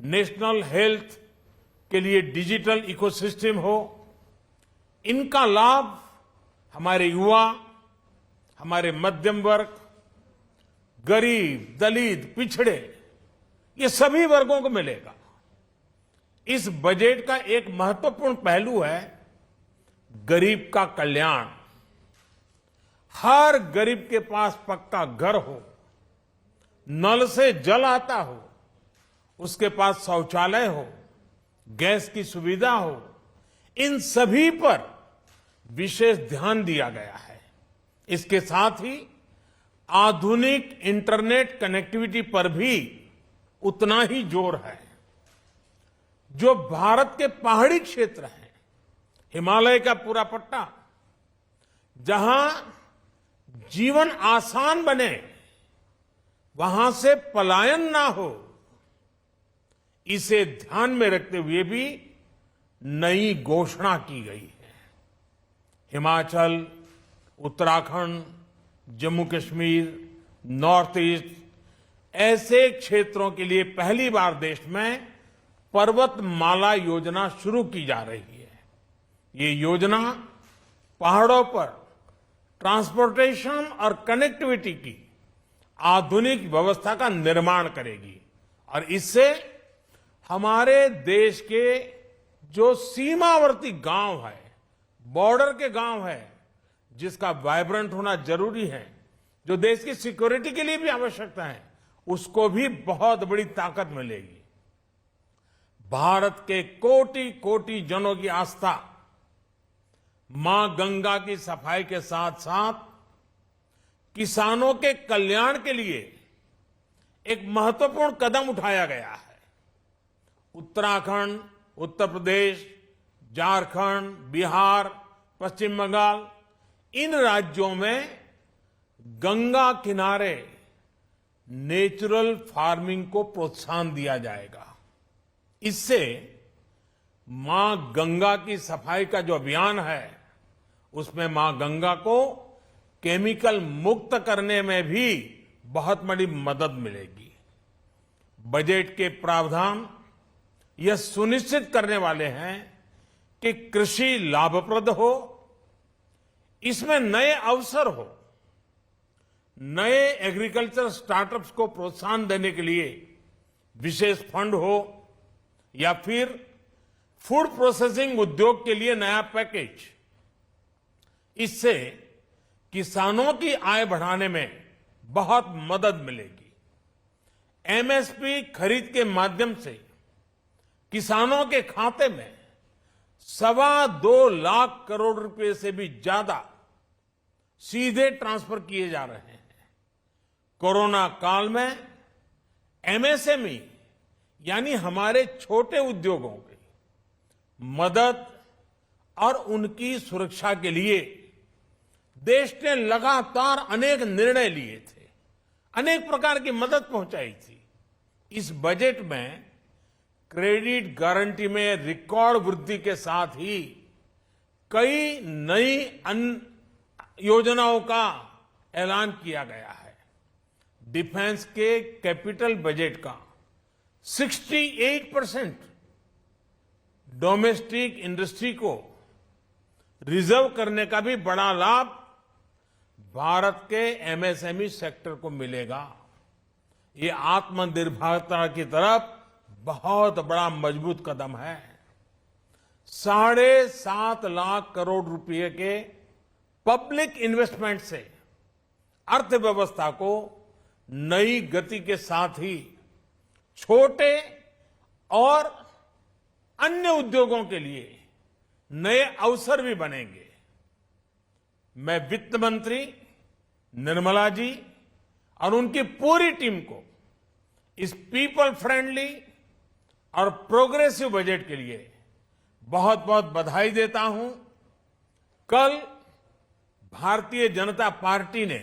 National health के लिए digital ecosystem हो, इनका लाभ हमारे युवा, हमारे मध्यम वर्ग, गरीब, दलित, पिछड़े, ये सभी वर्गों को मिलेगा। इस बजट का एक महत्वपूर्ण पहलू है गरीब का कल्याण। हर गरीब के पास पक्का घर हो, नल से जल आता हो, उसके पास शौचालय हो, गैस की सुविधा हो, इन सभी पर विशेष ध्यान दिया गया है। इसके साथ ही आधुनिक इंटरनेट कनेक्टिविटी पर भी उतना ही जोर है। जो भारत के पहाड़ी क्षेत्र हैं, हिमालय का पूरा पट्टा, जहां जीवन आसान बने, वहां से पलायन ना हो, इसे ध्यान में रखते हुए भी नई घोषणा की गई है। हिमाचल, उत्तराखंड, जम्मू कश्मीर, नॉर्थ ईस्ट ऐसे क्षेत्रों के लिए पहली बार देश में पर्वतमाला योजना शुरू की जा रही है। ये योजना पहाड़ों पर ट्रांसपोर्टेशन और कनेक्टिविटी की आधुनिक व्यवस्था का निर्माण करेगी और इससे हमारे देश के जो सीमावर्ती गांव है, बॉर्डर के गांव है, जिसका वाइब्रेंट होना जरूरी है, जो देश की सिक्योरिटी के लिए भी आवश्यकता है, उसको भी बहुत बड़ी ताकत मिलेगी। भारत के कोटि कोटि जनों की आस्था मां गंगा की सफाई के साथ साथ किसानों के कल्याण के लिए एक महत्वपूर्ण कदम उठाया गया है। उत्तराखंड, उत्तर प्रदेश, झारखंड, बिहार, पश्चिम बंगाल, इन राज्यों में गंगा किनारे नेचुरल फार्मिंग को प्रोत्साहन दिया जाएगा। इससे मां गंगा की सफाई का जो अभियान है, उसमें मां गंगा को केमिकल मुक्त करने में भी बहुत बड़ी मदद मिलेगी। बजट के प्रावधान यह सुनिश्चित करने वाले हैं कि कृषि लाभप्रद हो, इसमें नए अवसर हो, नए एग्रीकल्चर स्टार्टअप्स को प्रोत्साहन देने के लिए विशेष फंड हो, या फिर फूड प्रोसेसिंग उद्योग के लिए नया पैकेज। इससे किसानों की आय बढ़ाने में बहुत मदद मिलेगी। एमएसपी खरीद के माध्यम से किसानों के खाते में 2.25 लाख करोड़ रुपए से भी ज्यादा सीधे ट्रांसफर किए जा रहे हैं। कोरोना काल में एमएसएमई यानी हमारे छोटे उद्योगों की मदद और उनकी सुरक्षा के लिए देश ने लगातार अनेक निर्णय लिए थे, अनेक प्रकार की मदद पहुंचाई थी। इस बजट में क्रेडिट गारंटी में रिकॉर्ड वृद्धि के साथ ही कई नई योजनाओं का ऐलान किया गया है। डिफेंस के कैपिटल बजट का 68% डोमेस्टिक इंडस्ट्री को रिजर्व करने का भी बड़ा लाभ भारत के एमएसएमई सेक्टर को मिलेगा। ये आत्मनिर्भरता की तरफ बहुत बड़ा मजबूत कदम है। 7.5 लाख करोड़ रुपए के पब्लिक इन्वेस्टमेंट से अर्थव्यवस्था को नई गति के साथ ही छोटे और अन्य उद्योगों के लिए नए अवसर भी बनेंगे। मैं वित्त मंत्री निर्मला जी और उनकी पूरी टीम को इस पीपल फ्रेंडली और प्रोग्रेसिव बजट के लिए बहुत बहुत बधाई देता हूं। कल भारतीय जनता पार्टी ने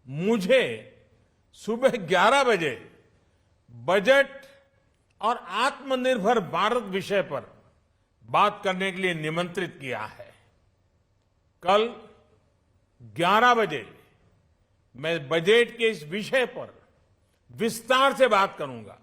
मुझे सुबह 11 बजे बजट और आत्मनिर्भर भारत विषय पर बात करने के लिए निमंत्रित किया है। कल 11 बजे मैं बजट के इस विषय पर विस्तार से बात करूंगा।